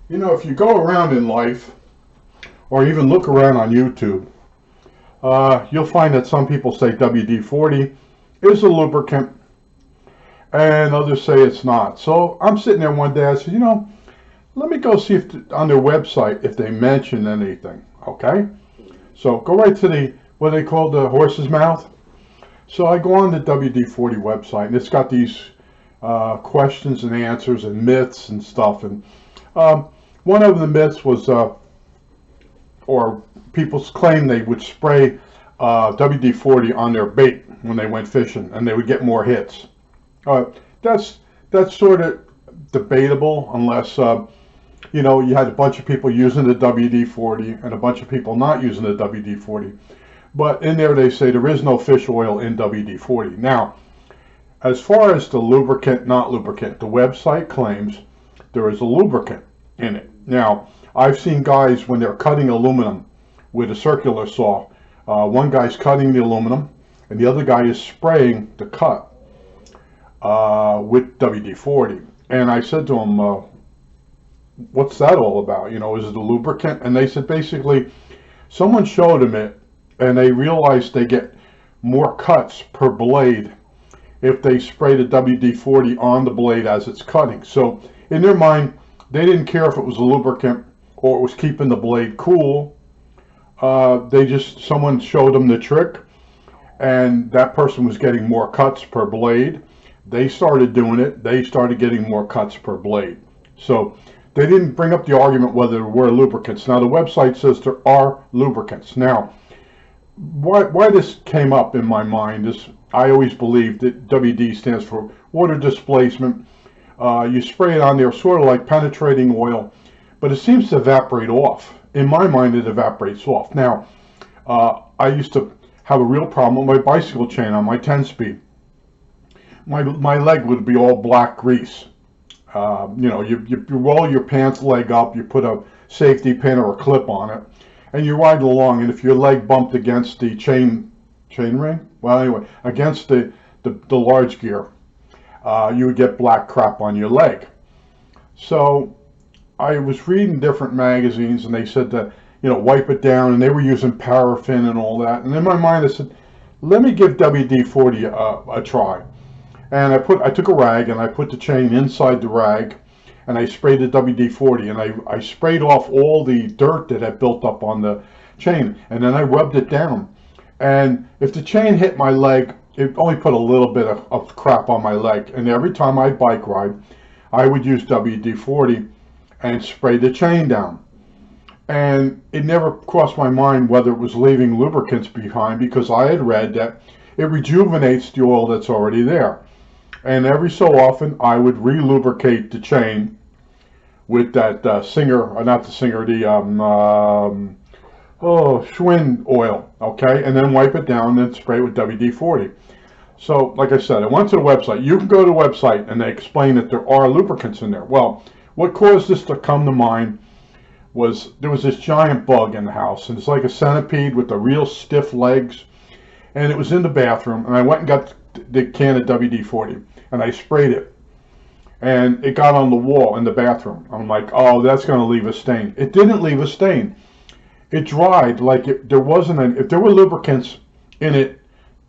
You know, if you go around in life or even look around on YouTube, you'll find that some people say WD-40 is a lubricant and others say it's not. So I'm sitting there one day, I said, let me go see if on their website if they mention anything, okay? So go right to the, what they call the horse's mouth. So I go on the WD-40 website and it's got these questions and answers and myths and stuff. And um, one of the myths was, or people claim they would spray WD-40 on their bait when they went fishing and they would get more hits. Uh, that's sort of debatable unless you had a bunch of people using the WD-40 and a bunch of people not using the WD-40. But in there they say there is no fish oil in WD-40. Now, as far as the lubricant, not lubricant, the website claims there is a lubricant in it. Now, I've seen guys when they're cutting aluminum with a circular saw, one guy's cutting the aluminum and the other guy is spraying the cut with WD-40. And I said to him, what's that all about? Is it a lubricant? And they said basically someone showed them it and they realized they get more cuts per blade if they spray the WD-40 on the blade as it's cutting. So in their mind, they didn't care if it was a lubricant or it was keeping the blade cool. Someone showed them the trick and that person was getting more cuts per blade. They started doing it. They started getting more cuts per blade. So they didn't bring up the argument whether there were lubricants. Now the website says there are lubricants. Now, why this came up in my mind is I always believed that WD stands for water displacement. You spray it on there sort of like penetrating oil, but it seems to evaporate off. In my mind, it evaporates off. Now, I used to have a real problem with my bicycle chain on my 10-speed. My leg would be all black grease. You roll your pants leg up, you put a safety pin or a clip on it, and you ride along, and if your leg bumped against the chain ring, well, anyway, against the large gear, you would get black crap on your leg. So I was reading different magazines, and they said to, wipe it down, and they were using paraffin and all that. And in my mind, I said, let me give WD-40 a try. And I took a rag and I put the chain inside the rag and I sprayed the WD-40 and I sprayed off all the dirt that had built up on the chain, and then I rubbed it down. And if the chain hit my leg, it only put a little bit of crap on my leg. And every time I bike ride, I would use WD-40 and spray the chain down. And it never crossed my mind whether it was leaving lubricants behind, because I had read that it rejuvenates the oil that's already there. And every so often I would re-lubricate the chain with that Schwinn oil, okay? And then wipe it down and spray it with WD-40. So, like I said, I went to the website. You can go to the website and they explain that there are lubricants in there. Well, what caused this to come to mind was there was this giant bug in the house, and it's like a centipede with the real stiff legs, and it was in the bathroom, and I went and got the can of WD-40 and I sprayed it, and it got on the wall in the bathroom. I'm like, oh, that's going to leave a stain. It didn't leave a stain. It dried like if there were lubricants in it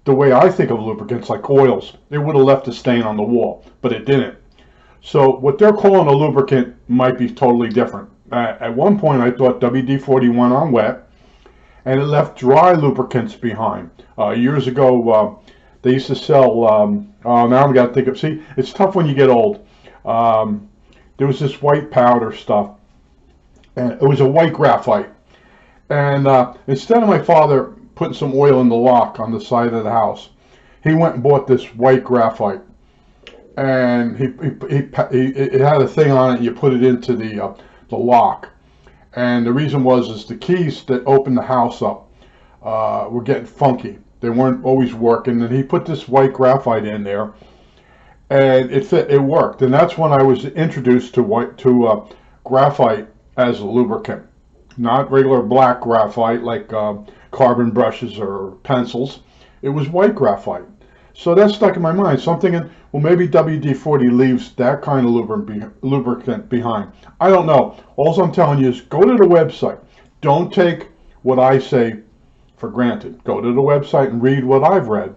the way I think of lubricants, like oils, it would have left a stain on the wall, but it didn't. So what they're calling a lubricant might be totally different. At one point I thought WD-40 went on wet and it left dry lubricants behind. Years ago, they used to sell, oh, now I'm got to think of, see, it's tough when you get old. There was this white powder stuff, and it was a white graphite. And instead of my father putting some oil in the lock on the side of the house, he went and bought this white graphite. And it had a thing on it, and you put it into the lock. And the reason is the keys that opened the house up were getting funky. They weren't always working, and he put this white graphite in there, and it worked. And that's when I was introduced to graphite as a lubricant, not regular black graphite like carbon brushes or pencils. It was white graphite. So that stuck in my mind. So I'm thinking, well, maybe WD-40 leaves that kind of lubricant behind. I don't know. All I'm telling you is go to the website. Don't take what I say for granted. Go to the website and read what I've read.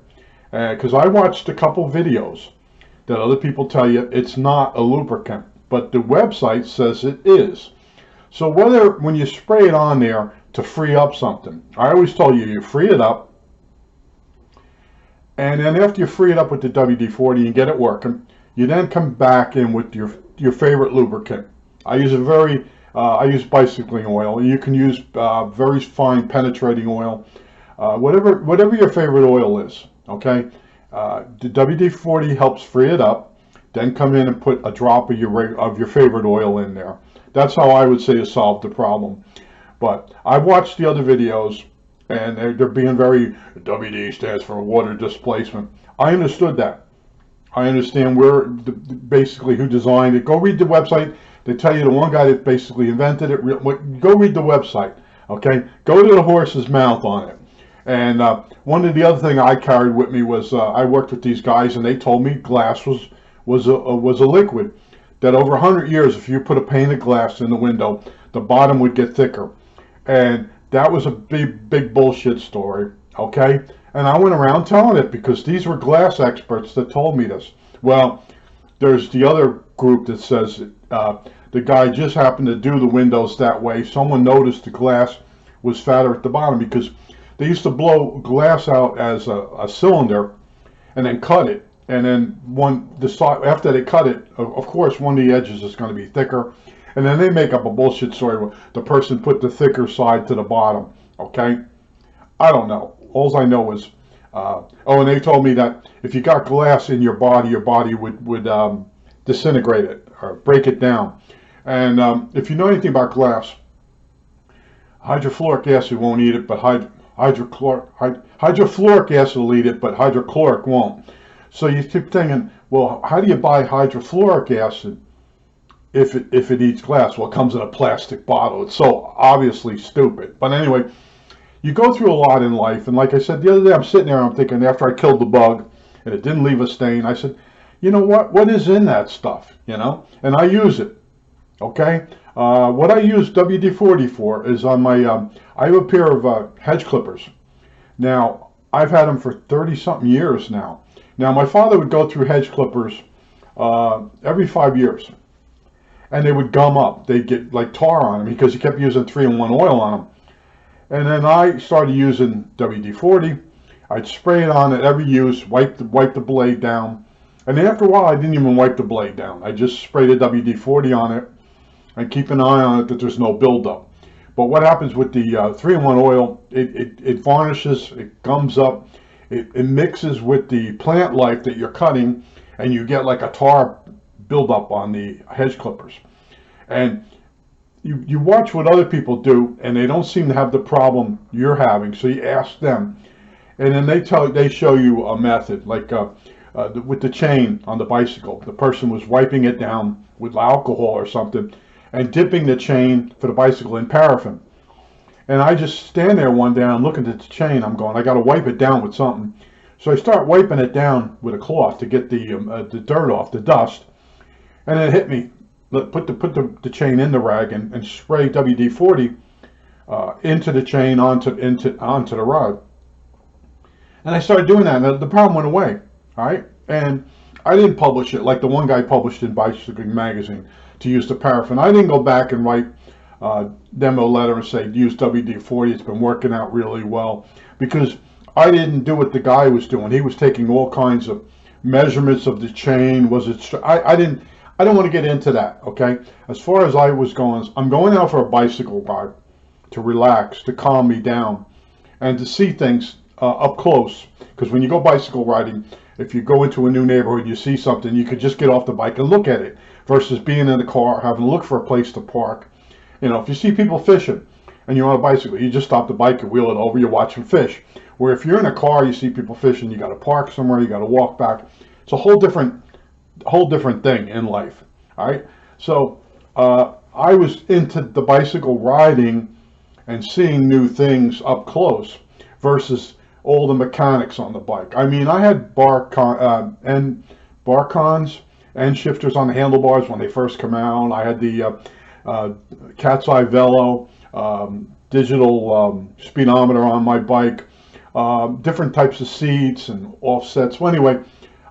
Because I watched a couple videos that other people tell you it's not a lubricant, but the website says it is. So when you spray it on there to free up something, I always told you, you free it up, and then after you free it up with the WD-40 and get it working, you then come back in with your favorite lubricant. I use bicycling oil. You can use very fine penetrating oil, whatever your favorite oil is. Okay, the WD-40 helps free it up. Then come in and put a drop of your favorite oil in there. That's how I would say to solve the problem. But I've watched the other videos, and they're being very, WD stands for water displacement. I understood that. I understand basically who designed it. Go read the website. They tell you the one guy that basically invented it. Go read the website. Okay, go to the horse's mouth on it. And one of the other thing I carried with me was I worked with these guys, and they told me glass was a liquid that over 100 years, if you put a pane of glass in the window, the bottom would get thicker. And that was a big bullshit story, okay? And I went around telling it because these were glass experts that told me this. Well, there's the other group that says the guy just happened to do the windows that way. Someone noticed the glass was fatter at the bottom because they used to blow glass out as a cylinder and then cut it. And then after they cut it, of course, one of the edges is going to be thicker. And then they make up a bullshit story where the person put the thicker side to the bottom. Okay? I don't know. All I know is, and they told me that if you got glass in your body would disintegrate it or break it down. And if you know anything about glass, hydrofluoric acid won't eat it, but hydrofluoric acid will eat it, but hydrochloric won't. So you keep thinking, well, how do you buy hydrofluoric acid if it eats glass? Well, it comes in a plastic bottle. It's so obviously stupid. But anyway, you go through a lot in life. And like I said, the other day I'm sitting there and I'm thinking, after I killed the bug and it didn't leave a stain, I said, you know what is in that stuff, you know? And I use it, okay? What I use WD-40 for is on my, I have a pair of hedge clippers. Now, I've had them for 30-something years now. Now, my father would go through hedge clippers every 5 years, and they would gum up. They'd get like tar on them because he kept using 3-in-1 oil on them. And then I started using WD-40. I'd spray it on at every use, wipe the blade down. And then after a while, I didn't even wipe the blade down. I just sprayed the WD-40 on it and keep an eye on it that there's no buildup. But what happens with the 3-in-1 oil, it varnishes, it gums up. It mixes with the plant life that you're cutting, and you get like a tar buildup on the hedge clippers. And you watch what other people do, and they don't seem to have the problem you're having. So you ask them, and then they show you a method, like with the chain on the bicycle. The person was wiping it down with alcohol or something, and dipping the chain for the bicycle in paraffin. And I just stand there one day and I'm looking at the chain. I'm going, I got to wipe it down with something. So I start wiping it down with a cloth to get the dirt off, the dust. And it hit me. Put the chain in the rag and spray WD-40 into the chain onto the rod. And I started doing that, and the problem went away. All right, and I didn't publish it like the one guy published in Bicycling Magazine to use the paraffin. I didn't go back and write demo letter and say use WD-40. It's been working out really well, because I didn't do what the guy was doing. He was taking all kinds of measurements of the chain. I don't want to get into that. Okay, as far as I was going, I'm going out for a bicycle ride to relax, to calm me down, and to see things up close. Because when you go bicycle riding, if you go into a new neighborhood, you see something, you could just get off the bike and look at it, versus being in the car, having to look for a place to park. You know, if you see people fishing and you're on a bicycle, you just stop the bike and wheel it over, you're watching fish. Where if you're in a car, you see people fishing, you got to park somewhere, you got to walk back. It's a whole different thing in life. All right. So I was into the bicycle riding and seeing new things up close, versus all the mechanics on the bike. I mean, I had bar cons and shifters on the handlebars when they first come out. I had the Cat's Eye Velo, digital speedometer on my bike, different types of seats and offsets. Well, anyway,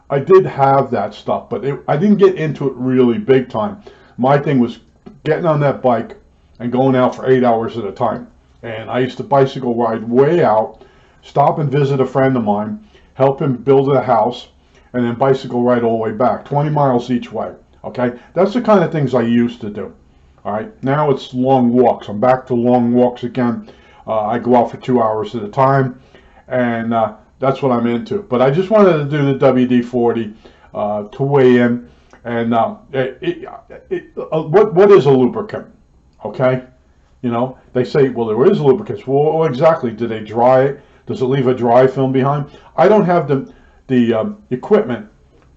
I did have that stuff, but I didn't get into it really big time. My thing was getting on that bike and going out for 8 hours at a time. And I used to bicycle ride way out, stop and visit a friend of mine, help him build a house, and then bicycle ride all the way back, 20 miles each way. Okay, that's the kind of things I used to do. All right, now it's long walks. I'm back to long walks again. I go out for 2 hours at a time, and that's what I'm into. But I just wanted to do the WD-40 to weigh in. And what is a lubricant? Okay, you know, they say, well, there is lubricants. Well, exactly. Do they dry it? Does it leave a dry film behind? I don't have the equipment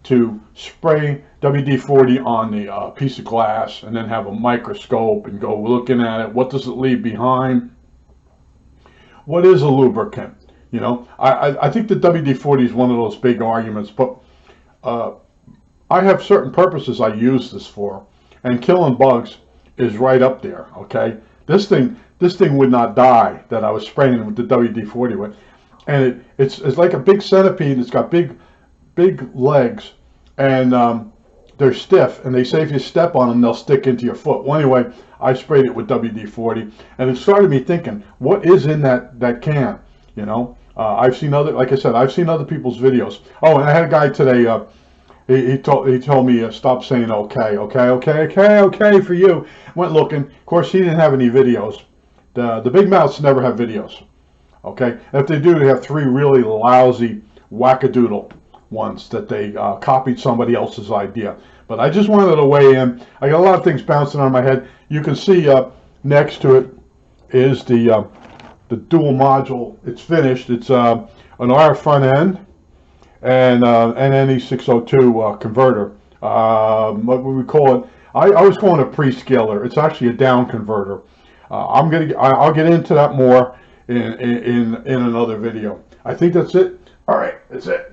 to spray WD-40 on the piece of glass and then have a microscope and go looking at it. What does it leave behind? What is a lubricant? You know, I think the WD-40 is one of those big arguments, but I have certain purposes I use this for, and killing bugs is right up there. Okay, this thing would not die that I was spraying with the WD-40 with, and it's like a big centipede. It's got big legs, and they're stiff, and they say if you step on them, they'll stick into your foot. Well, anyway, I sprayed it with WD-40, and it started me thinking, what is in that can? You know, I've seen other, like I said, I've seen other people's videos. Oh, and I had a guy today. He told me stop saying okay for you. Went looking. Of course, he didn't have any videos. The big mouths never have videos. Okay, if they do, they have 3 really lousy wackadoodle ones that they copied somebody else's idea. But I just wanted to weigh in. I got a lot of things bouncing on my head. You can see next to it is the dual module. It's finished. It's an R front end and an NE602 converter. What would we call it? I was calling it a pre-scaler. It's actually a down converter. I'll get into that more in another video. I think that's it. All right, that's it.